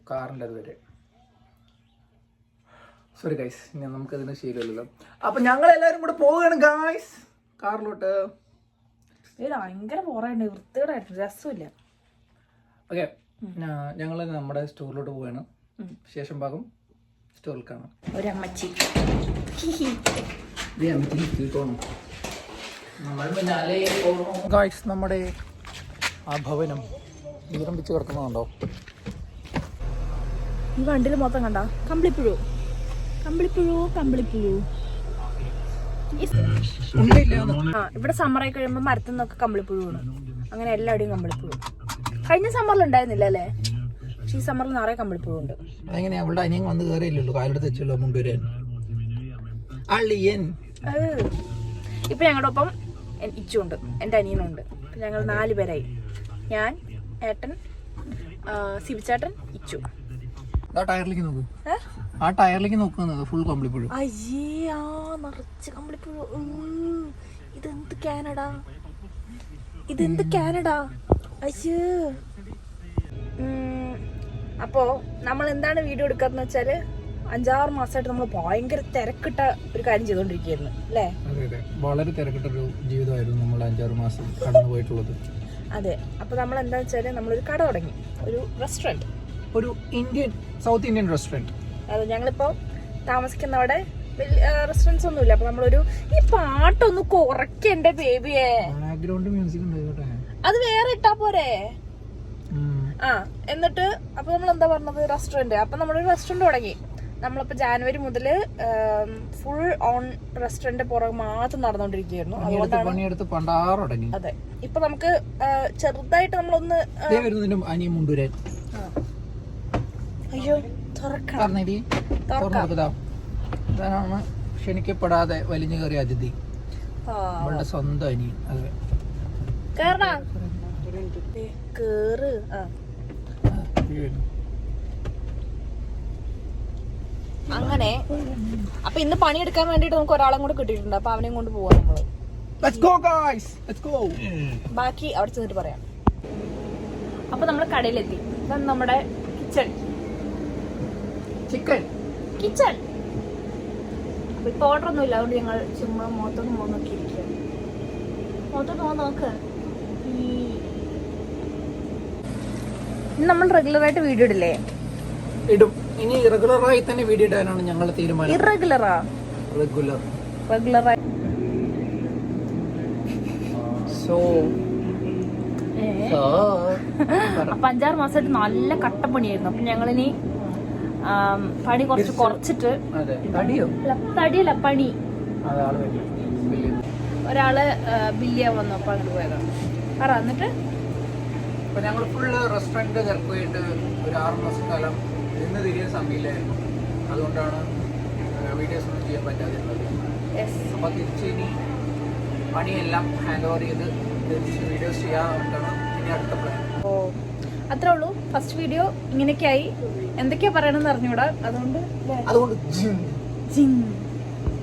കാറിൻ്റെ അതുവരെ. Sorry guys, ഞാൻ നമുക്കതിന് ശീലമില്ലല്ലോ. അപ്പം ഞങ്ങൾ എല്ലാവരും കൂടെ പോവുകയാണ് ഗൈസ് കാറിലോട്ട്. ഭയങ്കര പോറായിട്ട് വൃത്തികേടായിട്ട് രസമില്ല. ഓക്കെ, ഞങ്ങൾ നമ്മുടെ സ്റ്റോറിലോട്ട് പോവുകയാണ്. ശേഷം ഭാഗം സ്റ്റോറിൽ കാണാം. ഒരമ്മച്ചി ഗൈസ്, നമ്മുടെ ആ ഭവനം വിറമ്പിച്ച് കിടക്കുന്നതുണ്ടോ? ഈ വണ്ടിയിൽ മൊത്തം കണ്ട കമ്പിളിപ്പുഴു കമ്പിളിപ്പുഴു കമ്പിളിപ്പുഴു. ഇവിടെ സമ്മറായി കഴിയുമ്പോ മരത്തിൽ നിന്നൊക്കെ കമ്പിളിപ്പുഴു വീണു. അങ്ങനെ എല്ലായിടെയും കമ്പിളിപ്പുഴു. കഴിഞ്ഞ സമ്മറിൽ ഉണ്ടായിരുന്നില്ല അല്ലേ? പക്ഷെ ഈ സമ്മറിൽ നിറയെ കമ്പിളിപ്പുഴു ഉണ്ട്. അതെങ്ങനെയാ? അവളുടെ അനിയൻ വന്ന് കയറിയില്ലല്ലോ, കാലെടുത്ത് വെച്ചല്ലോ മുണ്ടുവരാൻ. ഇപ്പൊ ഞങ്ങളുടെ ഒപ്പം ഇച്ചുണ്ട്, എന്റെ അനിയനുണ്ട്. ഞങ്ങൾ 4 പേരായി. ഞാൻ, ഏട്ടൻ, സിബിച്ചേട്ടൻ, ഇച്ചു. ടയറിലേക്ക് നോക്കൂ, ആ ടയറിലേക്ക് നോക്കുന്നത് ഫുൾ കമ്പിളിപ്പുഴു. അയ്യേ, ആ നിറച്ച് കമ്പിളിപ്പുഴു. ഇതെന്ത് കാനഡ, ഇതെന്ത് കാനഡ. അയ്യോ. അപ്പോ നമ്മൾ എന്താണ് വീഡിയോ എടുക്കാന്ന് വെച്ചാല് 5-6 മാസമായിട്ട് നമ്മൾ ഭയങ്കര തിരക്കിട്ട ഒരു കാര്യം ചെയ്തോണ്ടിരിക്കുകയായിരുന്നു അല്ലേ? അതെ, വളരെ തിരക്കിട്ടൊരു ജീവിതമായിരുന്നു നമ്മൾ 5-6 മാസം കടന്നു പോയിട്ടുള്ളത്. അതെ. അപ്പൊ നമ്മൾ എന്താ വെച്ചാല് നമ്മളൊരു കട തുടങ്ങി, ഒരു റെസ്റ്റോറന്റ്, ഒരു സൗത്ത് ഇന്ത്യൻ റെസ്റ്റോറന്റ്. അതെ, ഞങ്ങളിപ്പോ താമസിക്കുന്ന അവിടെ വലിയ റെസ്റ്റോറൻറ്റ്സ് ഒന്നുമില്ല. അപ്പൊ നമ്മളൊരു ഈ പാട്ടൊന്ന് കുറയ്ക്കണ്ടേ ബേബിയെ? ബാക്ക്ഗ്രൗണ്ട് മ്യൂസിക് ഉണ്ട്, അത് വേറെ ഇട്ടാ പോരെ? എന്നിട്ട് അപ്പൊ നമ്മൾ എന്താ പറഞ്ഞത്, റെസ്റ്റോറന്റ്. അപ്പൊ നമ്മളൊരു റെസ്റ്റോറന്റ് തുടങ്ങി. നമ്മളിപ്പോ ജാനുവരി മുതല് ഫുൾ ഓൺ റെസ്റ്റോറന്റ് പുറകെ മാത്രം നടന്നുകൊണ്ടിരിക്കുകയായിരുന്നു. അതുകൊണ്ടാണ്. അതെ, ഇപ്പൊ നമുക്ക് ചെറുതായിട്ട് നമ്മളൊന്ന് അയ്യോ ഇതാണ് ക്ഷണിക്കപ്പെടാതെ വലിഞ്ഞു കയറിയ അതിഥി, അവളുടെ സ്വന്തം അനിയൻ. അതെ, അങ്ങനെ. അപ്പൊ ഇന്ന് പണിയെടുക്കാൻ വേണ്ടിട്ട് നമുക്ക് ഒരാളും കൂടെ കിട്ടിയിട്ടുണ്ട്. അപ്പൊ അവനെയും കൊണ്ട് പോവാ നമ്മള്. ബാക്കി അവിടെ ചെന്നിട്ട് പറയാം. അപ്പൊ നമ്മള് കടയിലെത്തി. ഇതാണ് നമ്മുടെ കിച്ചൺ. അപ്പൊ ഇപ്പൊ ഓർഡർ ഒന്നും ഇല്ല, അതുകൊണ്ട് ഞങ്ങൾ ചുമ്മാ മൊത്തം നോക്കി ഇരിക്കുക. മൊത്തം നോക്ക്. നമ്മൾ റെഗുലർ ആയിട്ട് വീഡിയോ ഇടില്ലേ? ഇടും. ഇനി റെഗുലറായി തന്നെ വീഡിയോ ഇടാനാണ് ഞങ്ങളുടെ തീരുമാനം. റെഗുലറായി അപ്പൊ 5-6 മാസമായിട്ട് നല്ല കട്ടപ്പണിയായിരുന്നു. അപ്പൊ ഞങ്ങളിനി പണി കുറച്ചിട്ട് തടിയല്ല പണി. ഒരാള് ബില്ലിയാ വന്നു, അപ്പൊ അങ്ങോട്ട് പോയതാണ്. എന്നിട്ട് ഞങ്ങൾ ഫുള്ള് റെസ്റ്റോറൻറ്റ് തിരക്കുമായിട്ട് ഒരു 6 മാസക്കാലം നിന്ന് തിരിയാൻ സമയമില്ലായിരുന്നു. അതുകൊണ്ടാണ് വീഡിയോസ് ഒന്നും ചെയ്യാൻ പറ്റാതിരുന്നത്. അപ്പോൾ തിരിച്ച് ഇനി പണിയെല്ലാം ഹാൻഡ് ഓവർ ചെയ്ത് തിരിച്ച് വീഡിയോസ് ചെയ്യാനായിട്ടാണ് ഇനി അടുത്ത പ്ലാൻ. അത്രേ ഉള്ളൂ. ഫസ്റ്റ് വീഡിയോ ഇങ്ങനെയൊക്കെയായി. എന്തൊക്കെയാ പറയണമെന്ന് അറിഞ്ഞൂടാ, അതുകൊണ്ട്